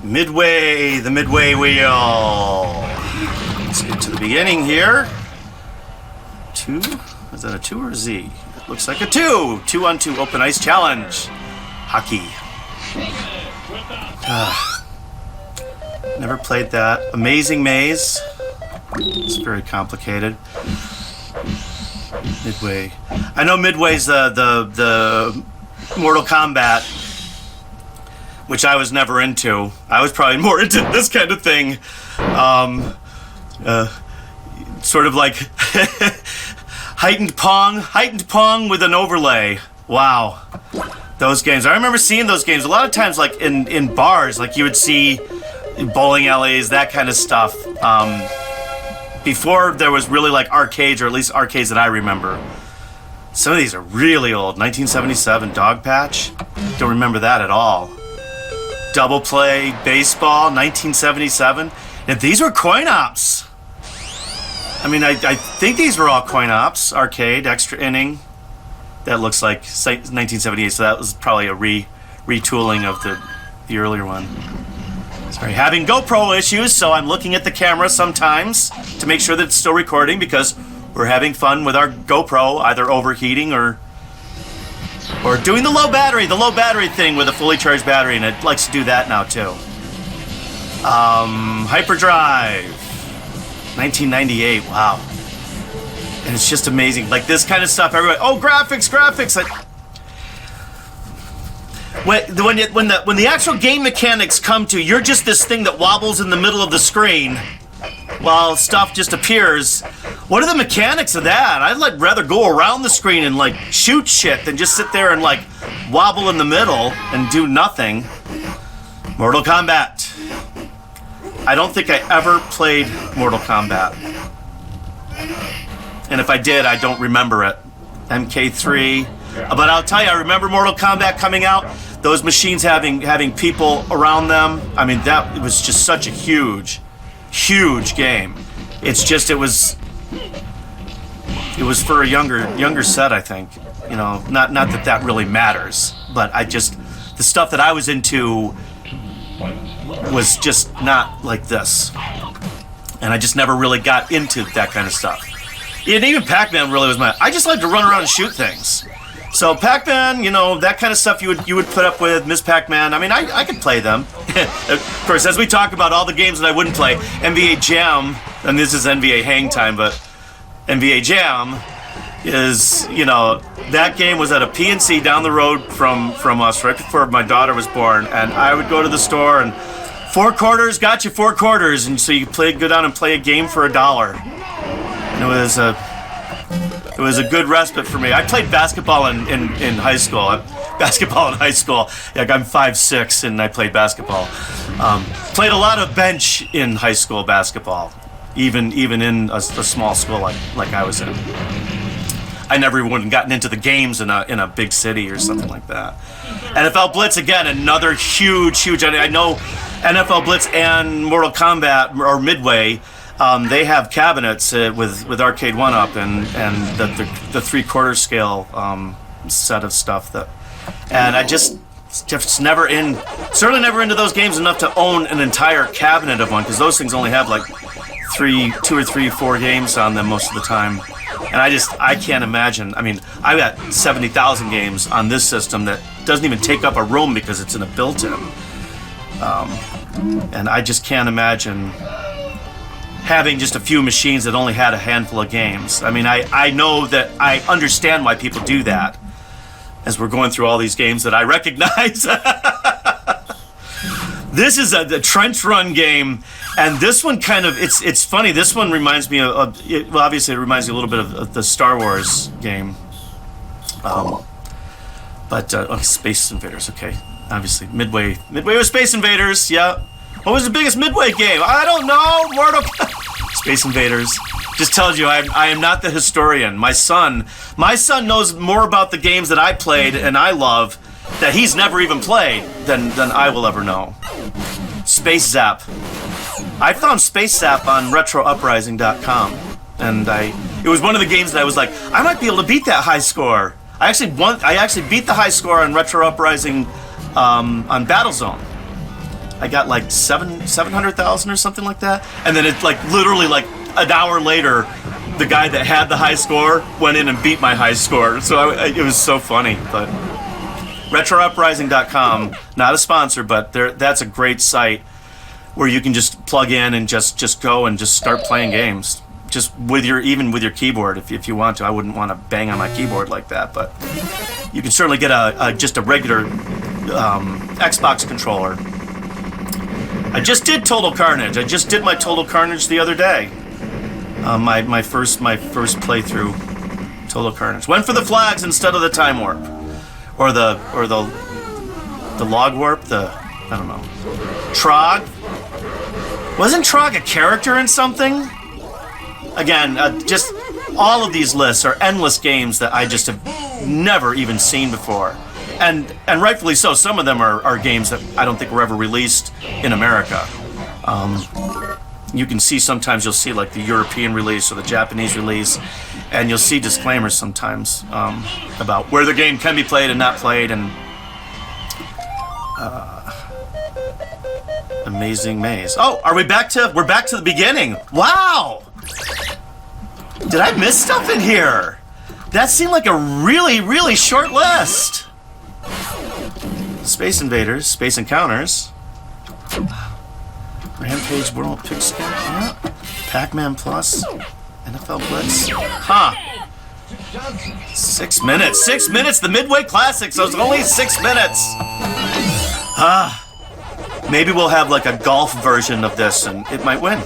Midway, the Midway wheel. Let's get to the beginning here. 2, is that a 2 or a Z? It looks like a 2. 2-on-2 open ice challenge. Hockey. Never played that. Amazing Maze. It's very complicated. Midway. I know Midway's the Mortal Kombat, which I was never into. I was probably more into this kind of thing. Sort of like heightened Pong with an overlay. Wow. Those games. I remember seeing those games a lot of times, like in bars, like you would see bowling alleys, that kind of stuff. Before there was really like arcades, or at least arcades that I remember. Some of these are really old. 1977 Dog Patch. Don't remember that at all. Double Play Baseball, 1977. And these were coin ops. I mean, I think these were all coin ops. Arcade, extra inning. That looks like 1978, so that was probably a retooling of the earlier one. Sorry, having GoPro issues, so I'm looking at the camera sometimes to make sure that it's still recording, because we're having fun with our GoPro, either overheating or doing the low battery thing with a fully charged battery, and it likes to do that now too. Hyperdrive, 1998. Wow, and it's just amazing. Like this kind of stuff, everybody. Oh, graphics. When the actual game mechanics come to, you're just this thing that wobbles in the middle of the screen while stuff just appears. What are the mechanics of that? I'd rather go around the screen and like shoot shit than just sit there and like wobble in the middle and do nothing. Mortal Kombat. I don't think I ever played Mortal Kombat. And if I did, I don't remember it. MK3. But I'll tell you, I remember Mortal Kombat coming out. Those machines having people around them. I mean, it was just such a huge game. It's just it was for a younger set, I think. You know, not that really matters, but the stuff that I was into was just not like this, and I just never really got into that kind of stuff. And even Pac-Man really was I just like to run around and shoot things. So Pac-Man, you know, that kind of stuff you would put up with. Miss Pac-Man, I mean, I could play them. Of course, as we talk about all the games that I wouldn't play, NBA Jam, and this is NBA Hang Time, but NBA Jam is, you know, that game was at a PNC down the road from us right before my daughter was born, and I would go to the store and 4 quarters, got you 4 quarters, and so you could go down and play a game for $1. And it was a good respite for me. I played basketball in high school. Like I'm 5'6", and I played basketball. Played a lot of bench in high school basketball, even in a small school like I was in. I never even gotten into the games in a big city or something like that. NFL Blitz, again, another huge. I know NFL Blitz and Mortal Kombat or Midway. They have cabinets with Arcade 1-Up and the 3/4 scale set of stuff and I just certainly never into those games enough to own an entire cabinet of one, because those things only have like 2 or 3, 4 games on them most of the time, and I can't imagine. I mean, I've got 70,000 games on this system that doesn't even take up a room because it's in a built-in, and I just can't imagine having just a few machines that only had a handful of games. I mean, I know that I understand why people do that, as we're going through all these games that I recognize. This is a trench run game, and this one kind of, it's funny, this one reminds me of well, obviously it reminds me a little bit of the Star Wars game. Space Invaders, okay. Obviously, Midway was Space Invaders, yeah. What was the biggest Midway game? I don't know. Space Invaders. Just tells you I am not the historian. My son knows more about the games that I played and I love that he's never even played than I will ever know. Space Zap. I found Space Zap on RetroUprising.com, and it was one of the games that I was like, I might be able to beat that high score. I actually beat the high score on Retro Uprising on Battlezone. I got like 700,000 or something like that. And then it like literally like an hour later, the guy that had the high score went in and beat my high score. So it was so funny. But RetroUprising.com, not a sponsor, but that's a great site where you can just plug in and just go and just start playing games. Just even with your keyboard, if you want to. I wouldn't want to bang on my keyboard like that, but you can certainly get just a regular Xbox controller. I just did Total Carnage. I just did my Total Carnage the other day. My first playthrough, Total Carnage. Went for the flags instead of the time warp, or the log warp. I don't know. Trog. Wasn't Trog a character in something? Again, just all of these lists are endless games that I just have never even seen before. And rightfully so. Some of them are games that I don't think were ever released in America. You can see sometimes you'll see like the European release or the Japanese release, and you'll see disclaimers sometimes about where the game can be played and not played. And Amazing Maze. Oh, we're back to the beginning. Wow! Did I miss stuff in here? That seemed like a really, really short list. Space Invaders, Space Encounters, Rampage World Pigskin, yeah. Pac-Man Plus, NFL Blitz. Huh. 6 minutes. 6 minutes, the Midway Classic, so it's only 6 minutes. Maybe we'll have like a golf version of this and it might win.